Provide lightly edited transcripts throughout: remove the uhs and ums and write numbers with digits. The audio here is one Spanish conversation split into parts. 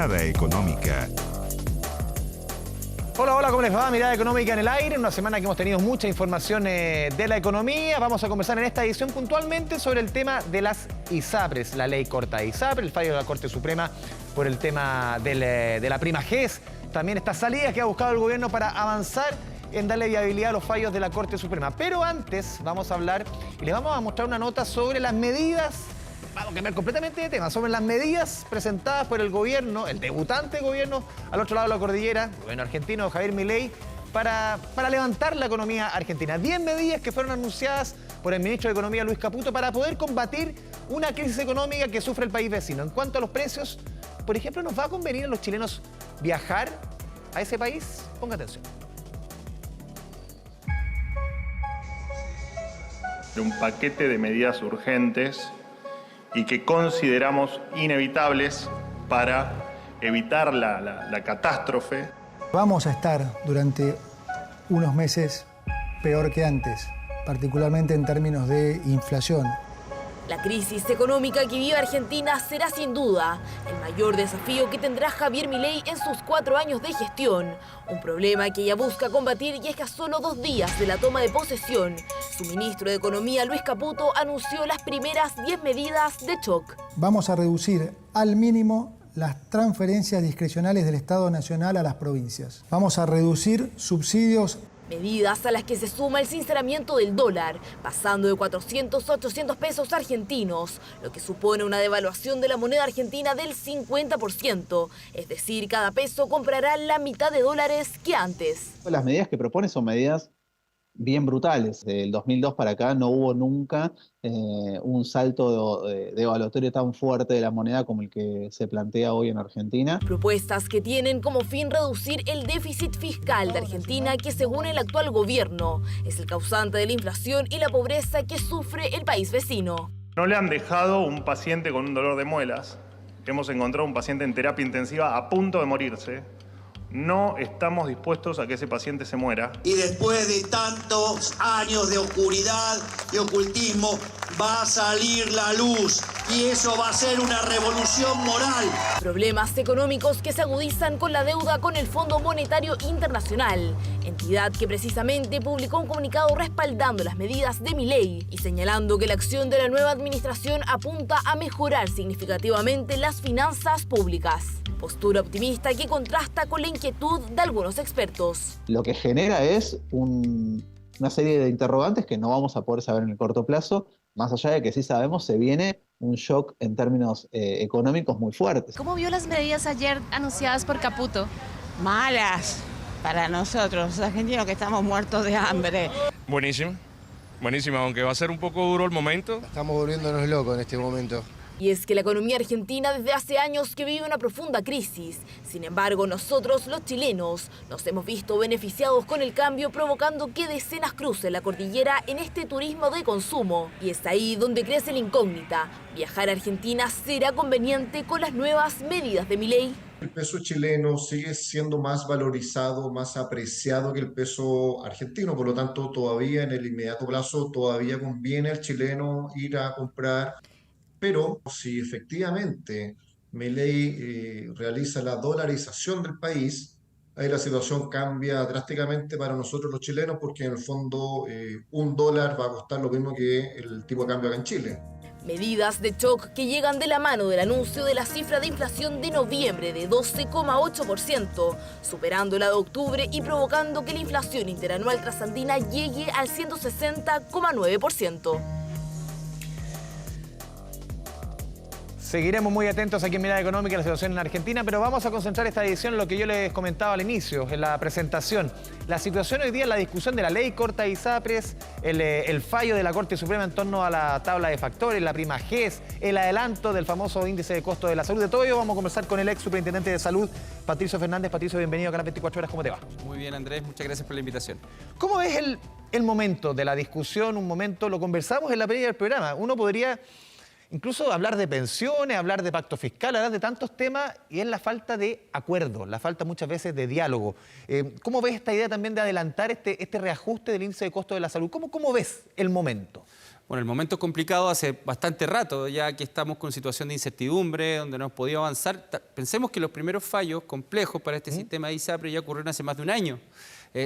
Mirada Económica. Hola, hola, ¿cómo les va? Mirada Económica en el aire, una semana que hemos tenido mucha información de la economía. Vamos a conversar en esta edición puntualmente sobre el tema de las ISAPRES, la ley corta de ISAPRES, el fallo de la Corte Suprema por el tema de la prima GES, también estas salidas que ha buscado el gobierno para avanzar en darle viabilidad a los fallos de la Corte Suprema. Pero antes vamos a hablar y les vamos a mostrar una nota sobre las medidas. Vamos a cambiar completamente de tema, sobre las medidas presentadas por el gobierno, el debutante gobierno al otro lado de la cordillera, el gobierno argentino, Javier Milei, para levantar la economía argentina. 10 medidas que fueron anunciadas por el ministro de Economía, Luis Caputo, para poder combatir una crisis económica que sufre el país vecino. En cuanto a los precios, por ejemplo, ¿nos va a convenir a los chilenos viajar a ese país? Ponga atención. Un paquete de medidas urgentes y que consideramos inevitables para evitar la catástrofe. Vamos a estar durante unos meses peor que antes, particularmente en términos de inflación. La crisis económica que vive Argentina será sin duda el mayor desafío que tendrá Javier Milei en sus 4 años de gestión. Un problema que ella busca combatir, y es que a solo 2 días de la toma de posesión, su ministro de Economía, Luis Caputo, anunció las primeras 10 medidas de shock. Vamos a reducir al mínimo las transferencias discrecionales del Estado Nacional a las provincias. Vamos a reducir subsidios. Medidas a las que se suma el sinceramiento del dólar, pasando de 400 a 800 pesos argentinos, lo que supone una devaluación de la moneda argentina del 50%. Es decir, cada peso comprará la mitad de dólares que antes. Las medidas que propone son medidas bien brutales. Del 2002 para acá no hubo nunca un salto devaluatorio tan fuerte de la moneda como el que se plantea hoy en Argentina. Propuestas que tienen como fin reducir el déficit fiscal de Argentina, que según el actual gobierno es el causante de la inflación y la pobreza que sufre el país vecino. No le han dejado un paciente con un dolor de muelas. Hemos encontrado un paciente en terapia intensiva a punto de morirse. No estamos dispuestos a que ese paciente se muera. Y después de tantos años de oscuridad y ocultismo, va a salir la luz. Y eso va a ser una revolución moral. Problemas económicos que se agudizan con la deuda con el Fondo Monetario Internacional, entidad que precisamente publicó un comunicado respaldando las medidas de Milei y señalando que la acción de la nueva administración apunta a mejorar significativamente las finanzas públicas. Postura optimista que contrasta con la inquietud de algunos expertos. Lo que genera es una serie de interrogantes que no vamos a poder saber en el corto plazo, más allá de que sí sabemos se viene un shock en términos económicos muy fuertes. ¿Cómo vio las medidas ayer anunciadas por Caputo? Malas para nosotros, los argentinos que estamos muertos de hambre. Buenísimo, buenísimo, aunque va a ser un poco duro el momento. Estamos volviéndonos locos en este momento. Y es que la economía argentina desde hace años que vive una profunda crisis. Sin embargo, nosotros, los chilenos, nos hemos visto beneficiados con el cambio, provocando que decenas crucen la cordillera en este turismo de consumo. Y es ahí donde crece la incógnita. ¿Viajar a Argentina será conveniente con las nuevas medidas de Milei? El peso chileno sigue siendo más valorizado, más apreciado que el peso argentino, por lo tanto, todavía en el inmediato plazo, todavía conviene al chileno ir a comprar. Pero si efectivamente Milei realiza la dolarización del país, ahí la situación cambia drásticamente para nosotros los chilenos, porque en el fondo $1 va a costar lo mismo que el tipo de cambio acá en Chile. Medidas de shock que llegan de la mano del anuncio de la cifra de inflación de noviembre de 12,8%, superando la de octubre y provocando que la inflación interanual trasandina llegue al 160,9%. Seguiremos muy atentos aquí en Mirada Económica a la situación en Argentina, pero vamos a concentrar esta edición en lo que yo les comentaba al inicio, en la presentación. La situación hoy día en la discusión de la ley corta de ISAPRES, el fallo de la Corte Suprema en torno a la tabla de factores, la prima GES, el adelanto del famoso índice de costo de la salud. De todo ello vamos a conversar con el ex superintendente de salud, Patricio Fernández. Patricio, bienvenido a Canal 24 Horas. ¿Cómo te va? Muy bien, Andrés. Muchas gracias por la invitación. ¿Cómo ves el momento de la discusión? Un momento, lo conversamos en la previa del programa. Uno podría incluso hablar de pensiones, hablar de pacto fiscal, hablar de tantos temas, y es la falta de acuerdo, la falta muchas veces de diálogo. ¿Cómo ves esta idea también de adelantar este reajuste del índice de costo de la salud? ¿Cómo ves el momento? Bueno, el momento es complicado hace bastante rato, ya que estamos con situación de incertidumbre, donde no hemos podido avanzar. Pensemos que los primeros fallos complejos para este sistema de ISAPRE ya ocurrieron hace más de un año.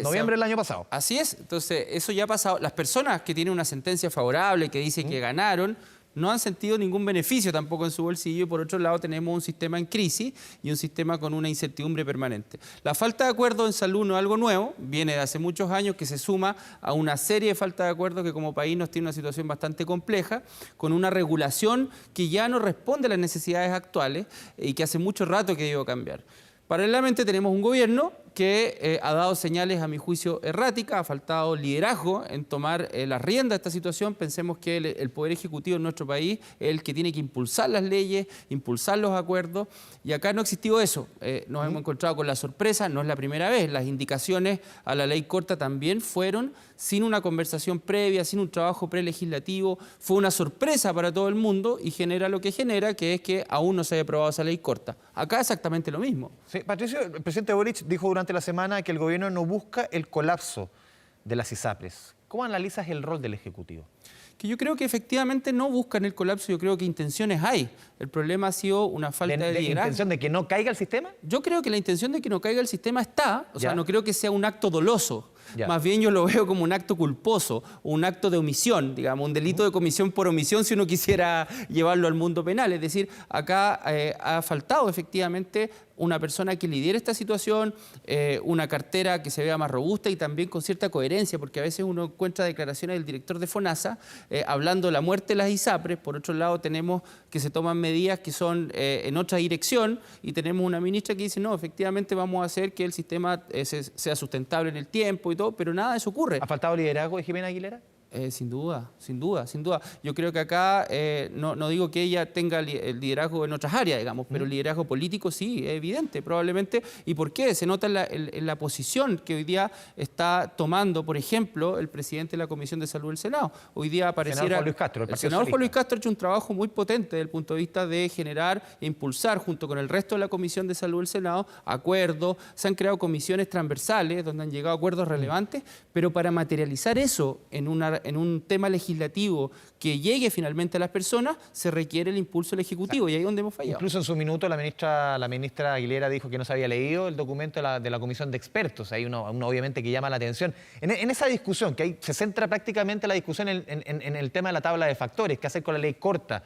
Noviembre del año pasado. Así es, entonces eso ya ha pasado. Las personas que tienen una sentencia favorable, que dice que ganaron, no han sentido ningún beneficio tampoco en su bolsillo, y por otro lado tenemos un sistema en crisis y un sistema con una incertidumbre permanente. La falta de acuerdo en salud no es algo nuevo, viene de hace muchos años, que se suma a una serie de faltas de acuerdo que como país nos tiene una situación bastante compleja, con una regulación que ya no responde a las necesidades actuales y que hace mucho rato que debe cambiar. Paralelamente tenemos un gobierno que ha dado señales, a mi juicio, erráticas, ha faltado liderazgo en tomar las riendas de esta situación. Pensemos que el Poder Ejecutivo en nuestro país es el que tiene que impulsar las leyes, impulsar los acuerdos, y acá no ha existido eso. Nos hemos encontrado con la sorpresa, no es la primera vez. Las indicaciones a la ley corta también fueron sin una conversación previa, sin un trabajo prelegislativo. Fue una sorpresa para todo el mundo y genera lo que genera, que es que aún no se haya aprobado esa ley corta. Acá exactamente lo mismo. Sí, Patricio, el presidente Boric dijo durante la semana que el gobierno no busca el colapso de las ISAPRES. ¿Cómo analizas el rol del Ejecutivo? Que yo creo que efectivamente no buscan el colapso, yo creo que intenciones hay. El problema ha sido una falta de liderazgo. ¿La intención de que no caiga el sistema? Yo creo que la intención de que no caiga el sistema está, o sea, no creo que sea un acto doloso. Ya. Más bien yo lo veo como un acto culposo, un acto de omisión, digamos, un delito de comisión por omisión si uno quisiera llevarlo al mundo penal. Es decir, acá ha faltado efectivamente una persona que lidere esta situación, una cartera que se vea más robusta y también con cierta coherencia, porque a veces uno encuentra declaraciones del director de FONASA hablando de la muerte de las ISAPRES. Por otro lado tenemos que se toman medidas que son en otra dirección, y tenemos una ministra que dice, no, efectivamente vamos a hacer que el sistema sea sustentable en el tiempo y todo, pero nada de eso ocurre. ¿Ha faltado liderazgo de Jimena Aguilera? Sin duda, sin duda, sin duda. Yo creo que acá, no digo que ella tenga el liderazgo en otras áreas, digamos, pero el liderazgo político sí, es evidente, probablemente. ¿Y por qué? Se nota en la posición que hoy día está tomando, por ejemplo, el presidente de la Comisión de Salud del Senado. Hoy día apareciera... El senador Juan Luis Castro ha hecho un trabajo muy potente desde el punto de vista de generar e impulsar, junto con el resto de la Comisión de Salud del Senado, acuerdos. Se han creado comisiones transversales donde han llegado a acuerdos relevantes, pero para materializar eso en un tema legislativo que llegue finalmente a las personas, se requiere el impulso del Ejecutivo, y ahí es donde hemos fallado. Incluso en su minuto la ministra Aguilera dijo que no se había leído el documento de la Comisión de Expertos. Hay uno obviamente que llama la atención. En esa discusión, que se centra prácticamente la discusión en el tema de la tabla de factores, qué hacer con la ley corta.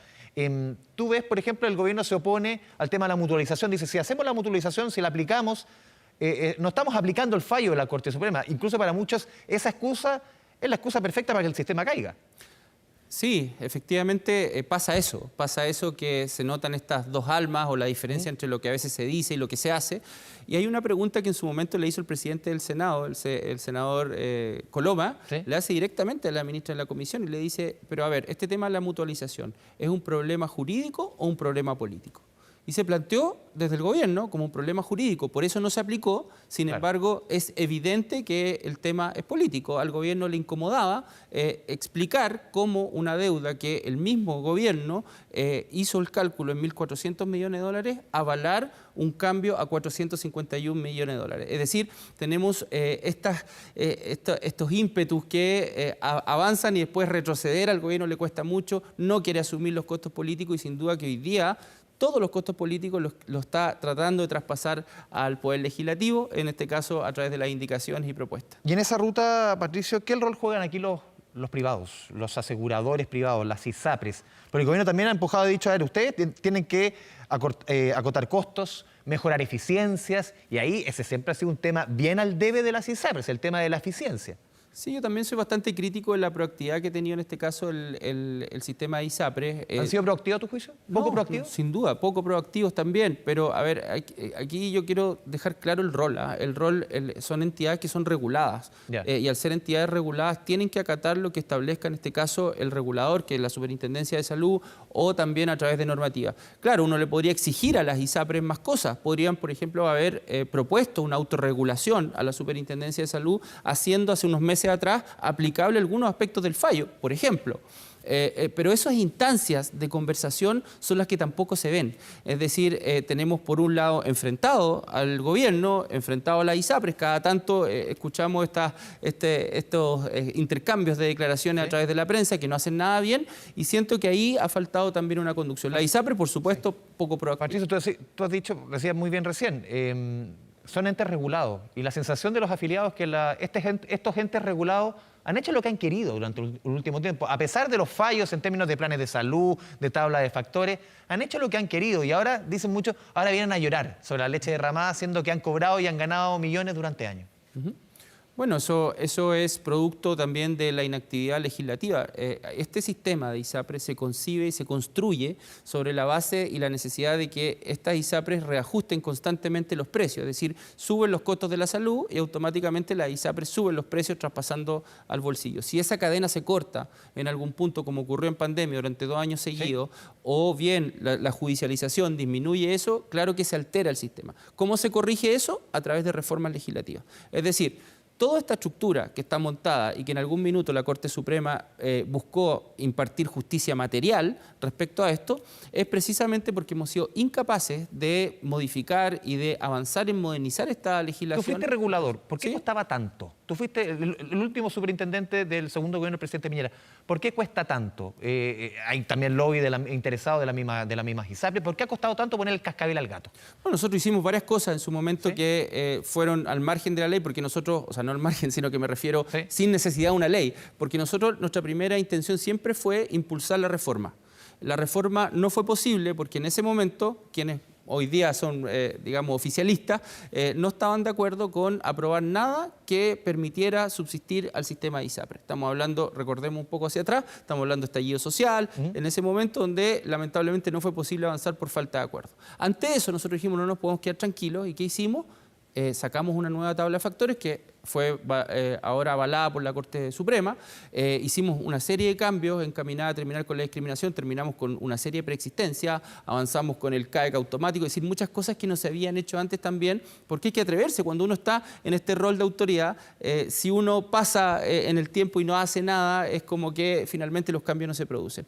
Tú ves, por ejemplo, el gobierno se opone al tema de la mutualización. Dice, si hacemos la mutualización, si la aplicamos, no estamos aplicando el fallo de la Corte Suprema. Incluso para muchos esa excusa es la excusa perfecta para que el sistema caiga. Sí, efectivamente pasa eso que se notan estas dos almas o la diferencia entre lo que a veces se dice y lo que se hace. Y hay una pregunta que en su momento le hizo el presidente del Senado, el senador Coloma, le hace directamente a la ministra de la Comisión y le dice, pero a ver, este tema de la mutualización, ¿es un problema jurídico o un problema político? Y se planteó desde el gobierno como un problema jurídico, por eso no se aplicó. Sin embargo, es evidente que el tema es político. Al gobierno le incomodaba explicar cómo una deuda que el mismo gobierno hizo el cálculo en 1.400 millones de dólares, avalar un cambio a 451 millones de dólares. Es decir, tenemos estos ímpetus que avanzan y después retroceder al gobierno le cuesta mucho, no quiere asumir los costos políticos, y sin duda que hoy día todos los costos políticos los está tratando de traspasar al Poder Legislativo, en este caso a través de las indicaciones y propuestas. Y en esa ruta, Patricio, ¿qué rol juegan aquí los privados, los aseguradores privados, las ISAPRES? Porque el gobierno también ha empujado, ha dicho, a ver, ustedes tienen que acotar costos, mejorar eficiencias, y ahí ese siempre ha sido un tema bien al debe de las ISAPRES, el tema de la eficiencia. Sí, yo también soy bastante crítico de la proactividad que ha tenido en este caso el sistema de ISAPRES. ¿Han sido proactivos a tu juicio? ¿Poco proactivos? Sin duda, poco proactivos también, pero a ver, aquí yo quiero dejar claro el rol. Son entidades que son reguladas, y al ser entidades reguladas tienen que acatar lo que establezca en este caso el regulador, que es la Superintendencia de Salud, o también a través de normativa. Claro, uno le podría exigir a las ISAPRES más cosas. Podrían, por ejemplo, haber propuesto una autorregulación a la Superintendencia de Salud, haciendo hace unos meses atrás aplicable algunos aspectos del fallo, por ejemplo. Pero esas instancias de conversación son las que tampoco se ven. Es decir, tenemos por un lado enfrentado al gobierno, enfrentado a la ISAPRES, cada tanto escuchamos estos intercambios de declaraciones a través de la prensa que no hacen nada bien, y siento que ahí ha faltado también una conducción. La ISAPRES, por supuesto, poco proactiva. Patricio, tú has dicho, decías muy bien recién, son entes regulados, y la sensación de los afiliados es que estos entes regulados han hecho lo que han querido durante el último tiempo. A pesar de los fallos en términos de planes de salud, de tabla de factores, han hecho lo que han querido. Y ahora, dicen muchos, ahora vienen a llorar sobre la leche derramada, siendo que han cobrado y han ganado millones durante años. Bueno, eso es producto también de la inactividad legislativa. Este sistema de ISAPRES se concibe y se construye sobre la base y la necesidad de que estas ISAPRES reajusten constantemente los precios, es decir, suben los costos de la salud y automáticamente las ISAPRES suben los precios traspasando al bolsillo. Si esa cadena se corta en algún punto, como ocurrió en pandemia durante 2 años seguidos, o bien la judicialización disminuye eso, claro que se altera el sistema. ¿Cómo se corrige eso? A través de reformas legislativas. Es decir, toda esta estructura que está montada y que en algún minuto la Corte Suprema buscó impartir justicia material respecto a esto, es precisamente porque hemos sido incapaces de modificar y de avanzar en modernizar esta legislación. Tú fuiste regulador, ¿por qué costaba tanto? Tú fuiste el último superintendente del segundo gobierno del presidente Piñera. ¿Por qué cuesta tanto? Hay también lobby interesado de la misma ISAPRES. ¿Por qué ha costado tanto poner el cascabel al gato? Bueno, nosotros hicimos varias cosas en su momento que fueron al margen de la ley, porque nosotros, o sea, no al margen, sino que me refiero sin necesidad de una ley, porque nosotros, nuestra primera intención siempre fue impulsar la reforma. La reforma no fue posible porque en ese momento, quienes hoy día son, digamos, oficialistas, no estaban de acuerdo con aprobar nada que permitiera subsistir al sistema de ISAPRES. Estamos hablando, recordemos un poco hacia atrás, estamos hablando de estallido social, en ese momento donde lamentablemente no fue posible avanzar por falta de acuerdo. Ante eso nosotros dijimos no nos podemos quedar tranquilos, ¿y qué hicimos? Sacamos una nueva tabla de factores que fue ahora avalada por la Corte Suprema. Hicimos una serie de cambios encaminada a terminar con la discriminación, terminamos con una serie de preexistencia, avanzamos con el CAEC automático, es decir, muchas cosas que no se habían hecho antes también, porque hay que atreverse cuando uno está en este rol de autoridad. Si uno pasa en el tiempo y no hace nada, es como que finalmente los cambios no se producen.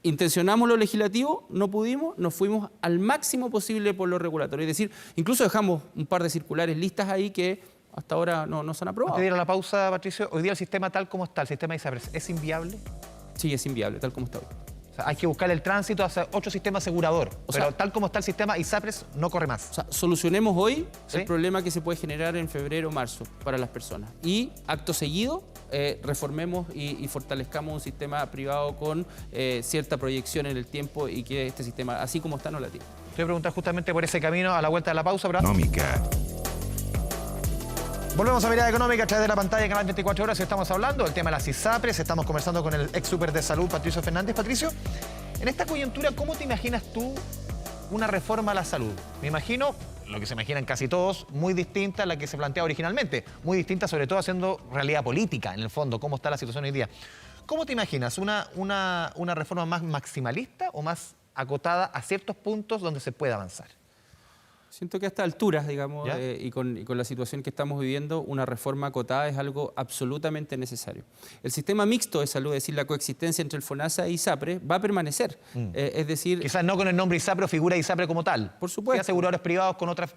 Intencionamos lo legislativo, no pudimos, nos fuimos al máximo posible por lo regulatorio. Es decir, incluso dejamos un par de circulares listas ahí que hasta ahora no se han aprobado. Antes de ir a la pausa, Patricio, hoy día el sistema tal como está, el sistema de ISAPRES, ¿es inviable? Sí, es inviable, tal como está hoy. O sea, hay que buscar el tránsito hacia otro sistema asegurador, pero tal como está el sistema ISAPRES no corre más. O sea, solucionemos hoy el problema que se puede generar en febrero o marzo para las personas. Y acto seguido, reformemos y fortalezcamos un sistema privado con cierta proyección en el tiempo y que este sistema, así como está, no la tiene. Te voy a preguntar justamente por ese camino a la vuelta de la pausa. Económica. Volvemos a Mirada Económica a través de la pantalla de Canal 24 Horas. Estamos hablando del tema de las ISAPRES. Estamos conversando con el ex súper de salud, Patricio Fernández. Patricio, en esta coyuntura, ¿cómo te imaginas tú una reforma a la salud? Me imagino, lo que se imaginan casi todos, muy distinta a la que se planteaba originalmente. Muy distinta, sobre todo, haciendo realidad política, en el fondo, cómo está la situación hoy día. ¿Cómo te imaginas una reforma más maximalista o más acotada a ciertos puntos donde se pueda avanzar? Siento que a estas alturas, digamos, y con la situación que estamos viviendo, una reforma acotada es algo absolutamente necesario. El sistema mixto de salud, es decir, la coexistencia entre el FONASA e ISAPRES, va a permanecer. Es decir... Quizás no con el nombre ISAPRE o figura ISAPRE como tal. Por supuesto. Y aseguradores privados con otras...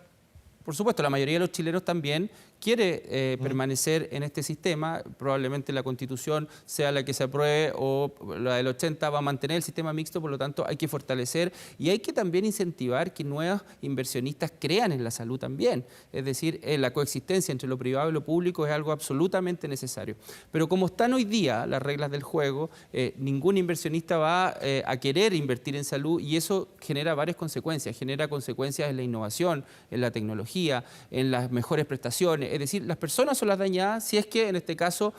Por supuesto, la mayoría de los chilenos también quiere permanecer en este sistema. Probablemente la Constitución sea la que se apruebe o la del 80 va a mantener el sistema mixto, por lo tanto hay que fortalecer y hay que también incentivar que nuevos inversionistas crean en la salud también. Es decir, la coexistencia entre lo privado y lo público es algo absolutamente necesario. Pero como están hoy día las reglas del juego, ningún inversionista va a querer invertir en salud y eso genera varias consecuencias. Genera consecuencias en la innovación, en la tecnología, en las mejores prestaciones. Es decir, las personas son las dañadas si es que en este caso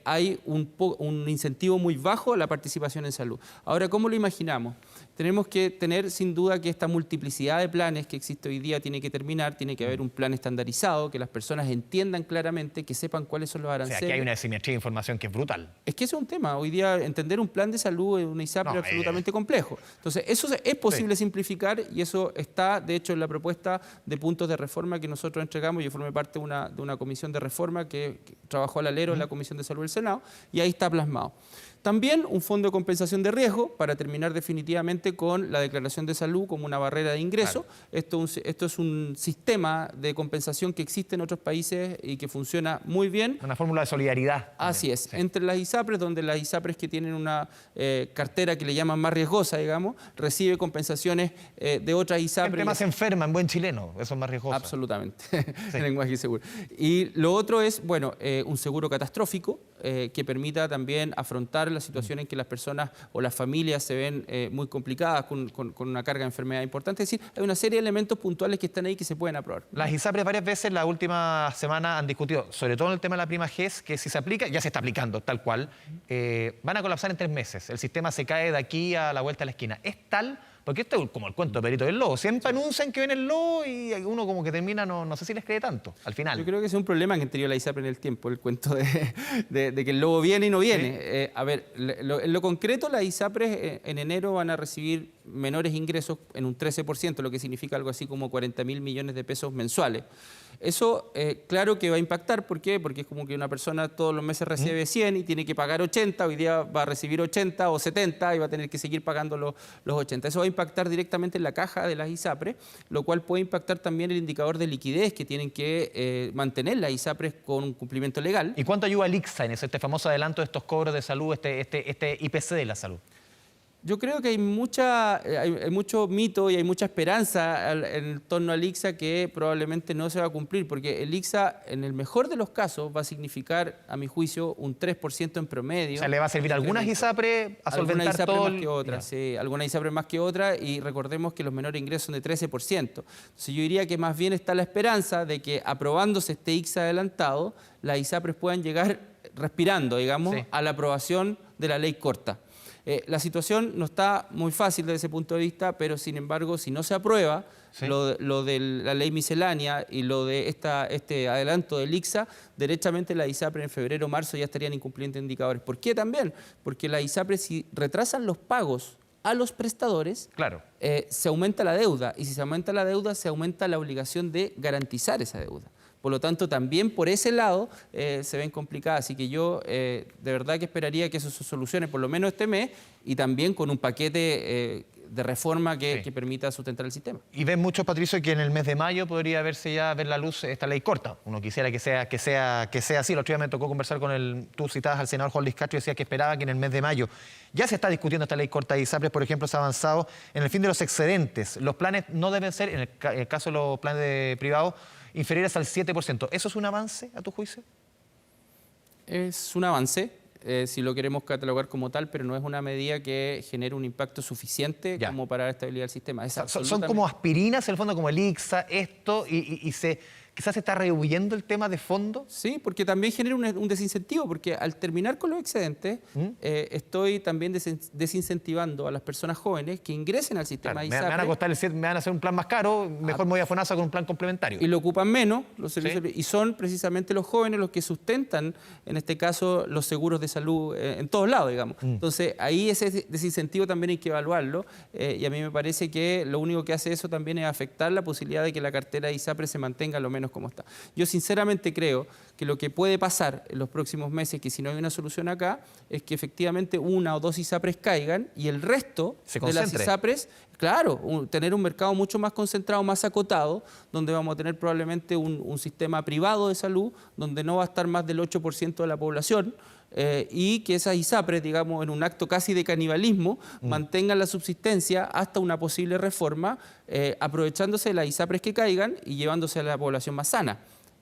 hay un incentivo muy bajo a la participación en salud. Ahora, ¿cómo lo imaginamos? Tenemos que tener sin duda que esta multiplicidad de planes que existe hoy día tiene que terminar, tiene que haber un plan estandarizado, que las personas entiendan claramente, que sepan cuáles son los aranceles. O sea, aquí hay una asimetría de información que es brutal. Es que ese es un tema. Hoy día entender un plan de salud en una ISAPRE es absolutamente complejo. Entonces, eso es posible simplificar y eso está, de hecho, en la propuesta de puntos de reforma que nosotros entregamos. Yo formé parte de una comisión de reforma que trabajó al alero en la Comisión de Salud del Senado y ahí está plasmado. También un fondo de compensación de riesgo para terminar definitivamente con la declaración de salud como una barrera de ingreso. Claro. Esto es un sistema de compensación que existe en otros países y que funciona muy bien. Una fórmula de solidaridad. Así es. Sí. Entre las ISAPRES, donde las ISAPRES que tienen una cartera que le llaman más riesgosa, digamos, recibe compensaciones de otras ISAPRES. Gente más enferma, en buen chileno, eso es más riesgoso. Absolutamente, en lenguaje seguro. Y lo otro es, bueno, un seguro catastrófico que permita también afrontar la situación en que las personas o las familias se ven muy complicadas con una carga de enfermedad importante. Es decir, hay una serie de elementos puntuales que están ahí que se pueden aprobar. Las ISAPRES varias veces la última semana han discutido, sobre todo en el tema de la prima GES, que si se aplica, ya se está aplicando tal cual, van a colapsar en 3 meses. El sistema se cae de aquí a la vuelta de la esquina. ¿Es tal? Porque esto es como el cuento de Perito del Lobo. Siempre anuncian que ven el lobo y uno como que termina, no sé si les cree tanto, al final. Yo creo que ese es un problema que han tenido la ISAPRE en el tiempo, el cuento de que el lobo viene y no viene. ¿Sí? A ver, en lo concreto, las ISAPRES en enero van a recibir menores ingresos en un 13%, lo que significa algo así como 40.000 millones de pesos mensuales. Eso, claro que va a impactar. ¿Por qué? Porque es como que una persona todos los meses recibe 100 y tiene que pagar 80, hoy día va a recibir 80 o 70 y va a tener que seguir pagando los 80. Eso va a impactar directamente en la caja de las ISAPRES, lo cual puede impactar también el indicador de liquidez que tienen que mantener las ISAPRES con un cumplimiento legal. ¿Y cuánto ayuda el ICSA en eso, este famoso adelanto de estos cobros de salud, este IPC de la salud? Yo creo que hay mucho mito y hay mucha esperanza en torno al ICSA que probablemente no se va a cumplir, porque el ICSA, en el mejor de los casos, va a significar, a mi juicio, un 3% en promedio. O sea, ¿le va a servir a algunas ISAPRES a solventar todo? Algunas ISAPRES más que otras, sí, algunas ISAPRES más que otras, y recordemos que los menores ingresos son de 13%. Entonces yo diría que más bien está la esperanza de que, aprobándose este ICSA adelantado, las ISAPRES puedan llegar respirando, digamos, a la aprobación de la ley corta. La situación no está muy fácil desde ese punto de vista, pero sin embargo, si no se aprueba lo de la ley miscelánea y lo de este adelanto del ICSA, derechamente la ISAPRE en febrero o marzo ya estarían incumpliendo indicadores. ¿Por qué también? Porque la ISAPRE, si retrasan los pagos a los prestadores, claro, se aumenta la deuda, y si se aumenta la deuda, se aumenta la obligación de garantizar esa deuda. Por lo tanto, también por ese lado se ven complicadas. Así que yo de verdad que esperaría que eso se solucione por lo menos este mes, y también con un paquete de reforma que permita sustentar el sistema. Y ven muchos, Patricio, que en el mes de mayo podría ver la luz esta ley corta. Uno quisiera que sea así. El otro día me tocó conversar con tú citabas al senador Juan Luis Castro y decía que esperaba que en el mes de mayo ya se está discutiendo esta ley corta de ISAPRES. Por ejemplo, se ha avanzado en el fin de los excedentes. Los planes no deben ser, en el caso de los planes privados, inferiores al 7%. ¿Eso es un avance, a tu juicio? Es un avance, si lo queremos catalogar como tal, pero no es una medida que genere un impacto suficiente como para la estabilidad del sistema. Son como aspirinas, en el fondo, como el ICSA, esto, quizás se está rehuyendo el tema de fondo. Sí, porque también genera un desincentivo, porque al terminar con los excedentes, estoy también desincentivando a las personas jóvenes que ingresen al sistema ISAPRE. Me van a costar me van a hacer un plan más caro, mejor me voy a FONASA con un plan complementario. Y lo ocupan menos los servicios, y son precisamente los jóvenes los que sustentan, en este caso, los seguros de salud en todos lados, digamos. Entonces, ahí ese desincentivo también hay que evaluarlo, y a mí me parece que lo único que hace eso también es afectar la posibilidad de que la cartera de ISAPRE se mantenga lo menos como está. Yo sinceramente creo que lo que puede pasar en los próximos meses, que si no hay una solución acá, es que efectivamente 1 o 2 ISAPRES caigan y el resto de las ISAPRES, claro, tener un mercado mucho más concentrado, más acotado, donde vamos a tener probablemente un sistema privado de salud, donde no va a estar más del 8% de la población, y que esas ISAPRES, digamos, en un acto casi de canibalismo, mantengan la subsistencia hasta una posible reforma, aprovechándose de las ISAPRES que caigan y llevándose a la población más sana.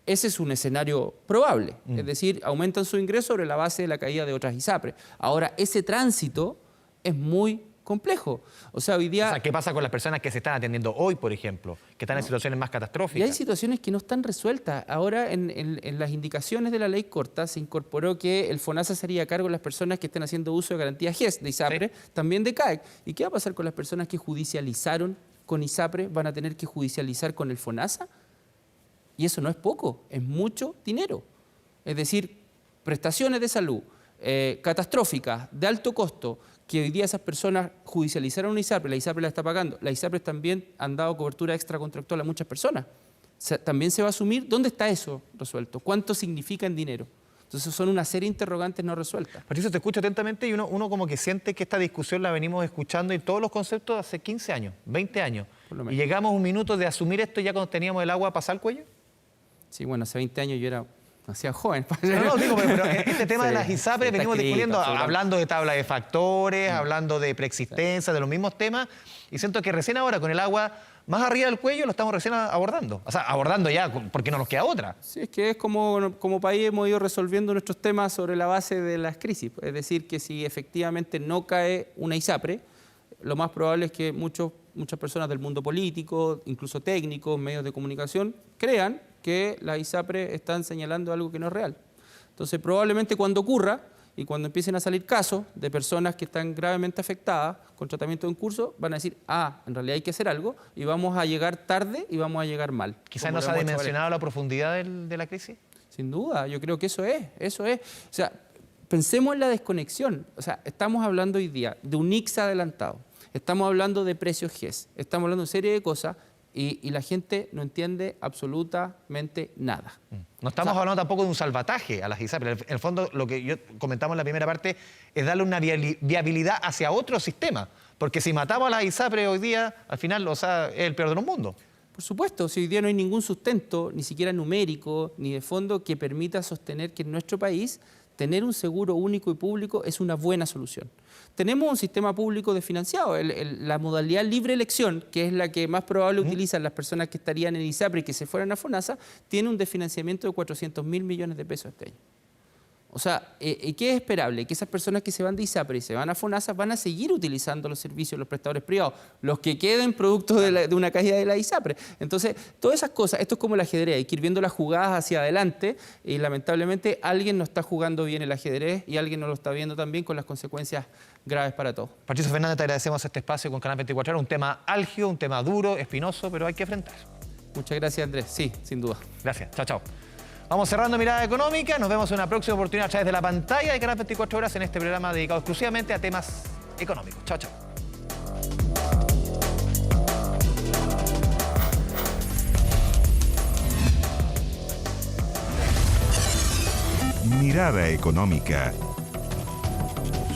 Ese es un escenario probable, es decir, aumentan su ingreso sobre la base de la caída de otras ISAPRES. Ahora, ese tránsito es muy complejo. O sea, hoy día... ¿qué pasa con las personas que se están atendiendo hoy, por ejemplo, que están en situaciones más catastróficas? Y hay situaciones que no están resueltas. Ahora, en las indicaciones de la ley corta, se incorporó que el FONASA sería a cargo de las personas que estén haciendo uso de garantía GES, de ISAPRE, también de CAEC. ¿Y qué va a pasar con las personas que judicializaron con ISAPRE? ¿Van a tener que judicializar con el FONASA? Y eso no es poco, es mucho dinero. Es decir, prestaciones de salud catastróficas, de alto costo, que hoy día esas personas judicializaron una ISAPRE, la ISAPRE la está pagando. Las ISAPRES también han dado cobertura extracontractual a muchas personas. También se va a asumir, ¿dónde está eso resuelto? ¿Cuánto significa en dinero? Entonces son una serie de interrogantes no resueltas. Patricio, te escucho atentamente y uno como que siente que esta discusión la venimos escuchando en todos los conceptos hace 15 años, 20 años. Y llegamos a un minuto de asumir esto ya cuando teníamos el agua pasar el cuello. Sí, bueno, hace 20 años yo era demasiado joven. No, digo, pero este tema de las ISAPRES venimos discutiendo, hablando de tabla de factores, hablando de preexistencia, de los mismos temas, y siento que recién ahora con el agua más arriba del cuello lo estamos recién abordando. O sea, abordando ya, porque no nos queda otra. Sí, es que es como país hemos ido resolviendo nuestros temas sobre la base de las crisis. Es decir, que si efectivamente no cae una ISAPRE, lo más probable es que muchas personas del mundo político, incluso técnicos, medios de comunicación, crean que las ISAPRE están señalando algo que no es real. Entonces, probablemente cuando ocurra y cuando empiecen a salir casos de personas que están gravemente afectadas con tratamiento en curso, van a decir, en realidad hay que hacer algo y vamos a llegar tarde y vamos a llegar mal. Quizás no se ha dimensionado la profundidad de la crisis. Sin duda, yo creo que eso es. O sea, pensemos en la desconexión. O sea, estamos hablando hoy día de un ICS adelantado, estamos hablando de precios GES, estamos hablando de una serie de cosas y la gente no entiende absolutamente nada. No estamos hablando tampoco de un salvataje a las ISAPRES. En el fondo, lo que comentamos en la primera parte es darle una viabilidad hacia otro sistema. Porque si matamos a las ISAPRES hoy día, al final, es el peor de los mundos. Por supuesto, si hoy día no hay ningún sustento, ni siquiera numérico, ni de fondo, que permita sostener que en nuestro país tener un seguro único y público es una buena solución. Tenemos un sistema público desfinanciado, la modalidad libre elección, que es la que más probable utilizan las personas que estarían en ISAPRE y que se fueran a FONASA, tiene un desfinanciamiento de 400.000 millones de pesos este año. O sea, ¿qué es esperable? Que esas personas que se van de ISAPRE y se van a FONASA van a seguir utilizando los servicios de los prestadores privados, los que queden producto de una caída de la ISAPRE. Entonces, todas esas cosas, esto es como el ajedrez, hay que ir viendo las jugadas hacia adelante y lamentablemente alguien no está jugando bien el ajedrez y alguien no lo está viendo también con las consecuencias graves para todos. Patricio Fernández, te agradecemos este espacio con Canal 24 Horas, un tema álgido, un tema duro, espinoso, pero hay que enfrentar. Muchas gracias, Andrés. Sí, sin duda. Gracias. Chao, chao. Vamos cerrando Mirada Económica. Nos vemos en una próxima oportunidad a través de la pantalla de Canal 24 Horas en este programa dedicado exclusivamente a temas económicos. Chao, chao. Mirada Económica